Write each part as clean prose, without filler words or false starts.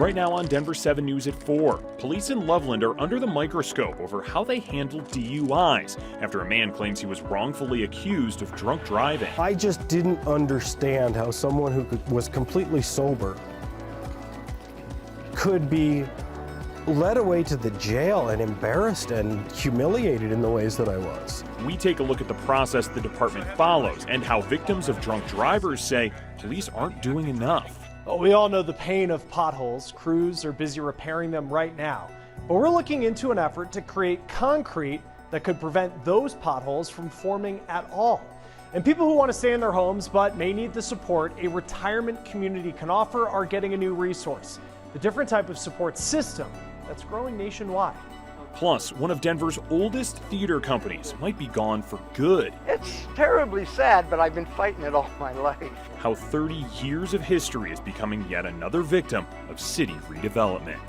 Right now on Denver 7 News at 4, police in Loveland are under the microscope over how they handle DUIs after a man claims he was wrongfully accused of drunk driving. I just didn't understand how someone who was completely sober could be led away to the jail and embarrassed and humiliated in the ways that I was. We take a look at the process the department follows and how victims of drunk drivers say police aren't doing enough. Well, we all know the pain of potholes. Crews are busy repairing them right now. But we're looking into an effort to create concrete that could prevent those potholes from forming at all. And people who want to stay in their homes but may need the support a retirement community can offer are getting a new resource, the different type of support system that's growing nationwide. Plus, one of Denver's oldest theater companies might be gone for good. It's terribly sad, but I've been fighting it all my life. How 30 years of history is becoming yet another victim of city redevelopment.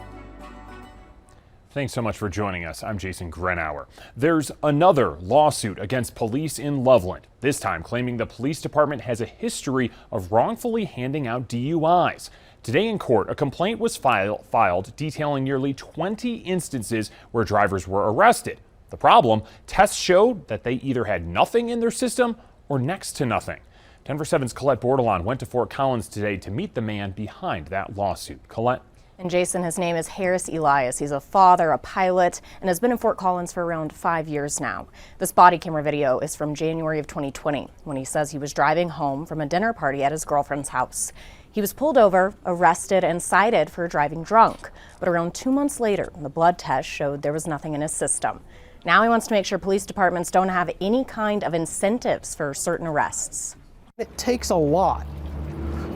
Thanks so much for joining us. I'm Jason Grenauer. There's another lawsuit against police in Loveland, this time claiming the police department has a history of wrongfully handing out DUIs. Today in court, a complaint was filed detailing nearly 20 instances where drivers were arrested. The problem, tests showed that they either had nothing in their system or next to nothing. Denver 7's Colette Bordelon went to Fort Collins today to meet the man behind that lawsuit. Colette? And Jason, his name is Harris Elias. He's a father, a pilot, and has been in Fort Collins for around 5 years now. This body camera video is from January of 2020 when he says he was driving home from a dinner party at his girlfriend's house. He was pulled over, arrested, and cited for driving drunk. But around 2 months later, the blood test showed there was nothing in his system. Now he wants to make sure police departments don't have any kind of incentives for certain arrests. It takes a lot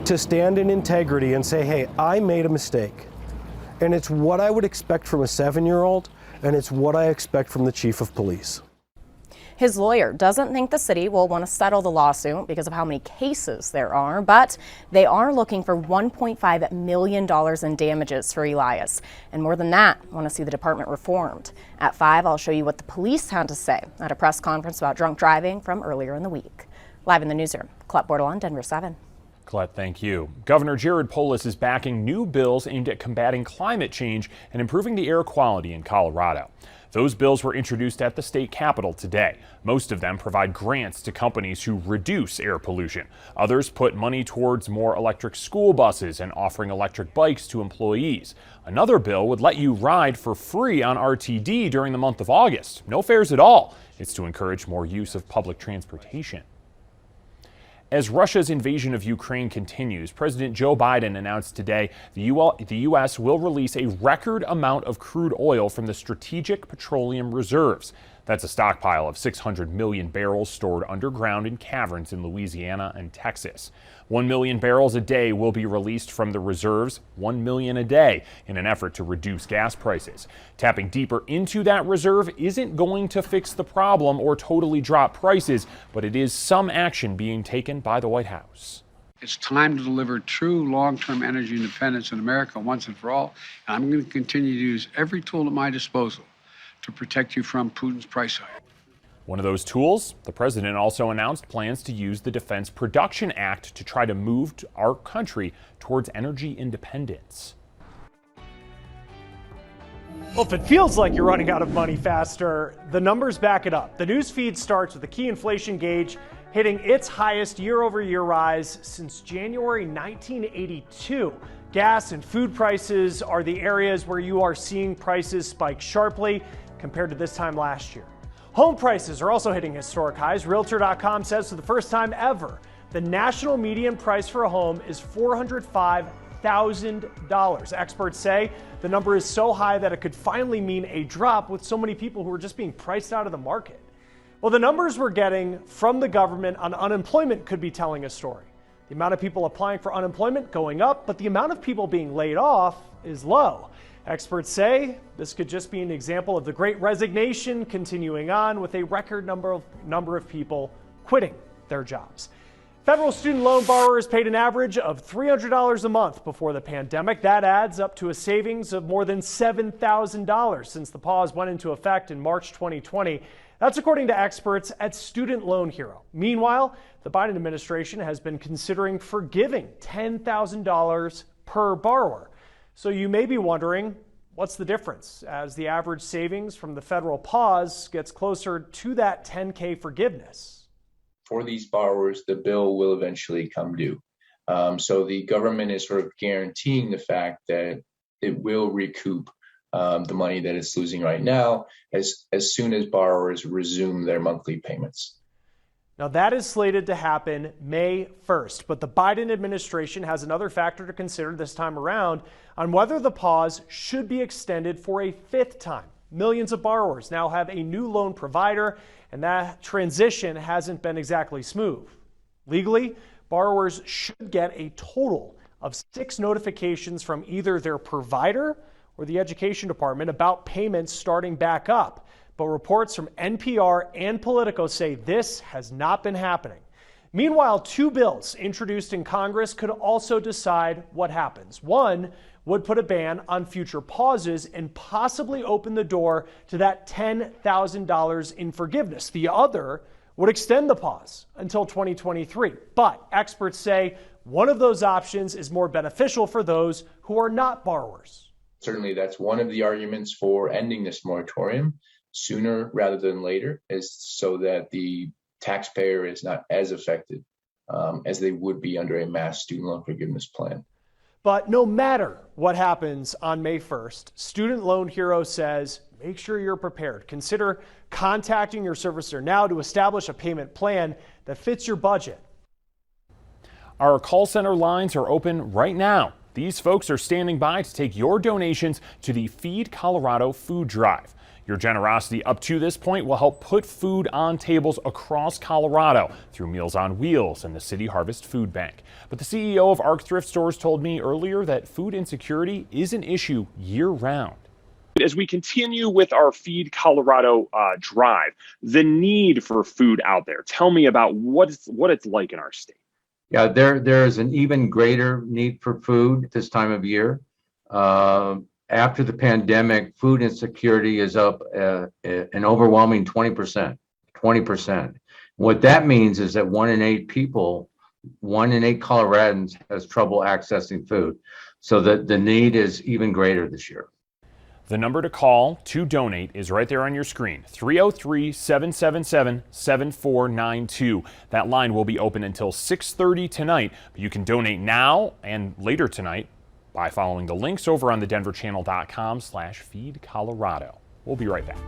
to stand in integrity and say, hey, I made a mistake. And it's what I would expect from a 7-year-old, and it's what I expect from the chief of police. His lawyer doesn't think the city will want to settle the lawsuit because of how many cases there are, but they are looking for $1.5 million in damages for Elias. And more than that, want to see the department reformed. At 5, I'll show you what the police had to say at a press conference about drunk driving from earlier in the week. Live in the newsroom, Colette Bordelon, Denver 7. Colette, thank you. Governor Jared Polis is backing new bills aimed at combating climate change and improving the air quality in Colorado. Those bills were introduced at the state capitol today. Most of them provide grants to companies who reduce air pollution. Others put money towards more electric school buses and offering electric bikes to employees. Another bill would let you ride for free on RTD during the month of August. No fares at all. It's to encourage more use of public transportation. As Russia's invasion of Ukraine continues, President Joe Biden announced today the U.S. will release a record amount of crude oil from the Strategic Petroleum Reserves. That's a stockpile of 600 million barrels stored underground in caverns in Louisiana and Texas. 1 million barrels a day will be released from the reserves, 1 million a day, in an effort to reduce gas prices. Tapping deeper into that reserve isn't going to fix the problem or totally drop prices, but it is some action being taken by the White House. It's time to deliver true long-term energy independence in America once and for all. And I'm going to continue to use every tool at my disposal to protect you from Putin's price hike. One of those tools, the president also announced plans to use the Defense Production Act to try to move our country towards energy independence. Well, if it feels like you're running out of money faster, the numbers back it up. The news feed starts with the key inflation gauge hitting its highest year-over-year rise since January 1982. Gas and food prices are the areas where you are seeing prices spike sharply compared to this time last year. Home prices are also hitting historic highs. Realtor.com says for the first time ever, the national median price for a home is $405,000. Experts say the number is so high that it could finally mean a drop with so many people who are just being priced out of the market. Well, the numbers we're getting from the government on unemployment could be telling a story. The amount of people applying for unemployment going up, but the amount of people being laid off is low. Experts say this could just be an example of the Great Resignation continuing on with a record number of people quitting their jobs. Federal student loan borrowers paid an average of $300 a month before the pandemic. That adds up to a savings of more than $7,000 since the pause went into effect in March 2020. That's according to experts at Student Loan Hero. Meanwhile, the Biden administration has been considering forgiving $10,000 per borrower. So you may be wondering, what's the difference as the average savings from the federal pause gets closer to that $10K forgiveness? For these borrowers, the bill will eventually come due. So the government is sort of guaranteeing the fact that it will recoup the money that it's losing right now as soon as borrowers resume their monthly payments. Now that is slated to happen May 1st, but the Biden administration has another factor to consider this time around on whether the pause should be extended for a fifth time. Millions of borrowers now have a new loan provider, and that transition hasn't been exactly smooth. Legally, borrowers should get a total of 6 notifications from either their provider or the education department about payments starting back up. But reports from NPR and Politico say this has not been happening. Meanwhile, 2 bills introduced in Congress could also decide what happens. One would put a ban on future pauses and possibly open the door to that $10,000 in forgiveness. The other would extend the pause until 2023. But experts say one of those options is more beneficial for those who are not borrowers. Certainly, that's one of the arguments for ending this moratorium sooner rather than later, is so that the taxpayer is not as affected as they would be under a mass student loan forgiveness plan. But no matter what happens on May 1st, Student Loan Hero says, make sure you're prepared. Consider contacting your servicer now to establish a payment plan that fits your budget. Our call center lines are open right now. These folks are standing by to take your donations to the Feed Colorado food drive. Your generosity up to this point will help put food on tables across Colorado through Meals on Wheels and the City Harvest Food Bank. But the CEO of ARC Thrift Stores told me earlier that food insecurity is an issue year-round. As we continue with our Feed Colorado drive, the need for food out there, tell me about what it's like in our state. Yeah, there is an even greater need for food this time of year. After the pandemic, food insecurity is up an overwhelming 20%. 20%. What that means is that 1 in 8 people, 1 in 8 Coloradans has trouble accessing food. So the need is even greater this year. The number to call to donate is right there on your screen, 303-777-7492. That line will be open until 6:30 tonight, but you can donate now and later tonight by following the links over on thedenverchannel.com/feedcolorado. We'll be right back.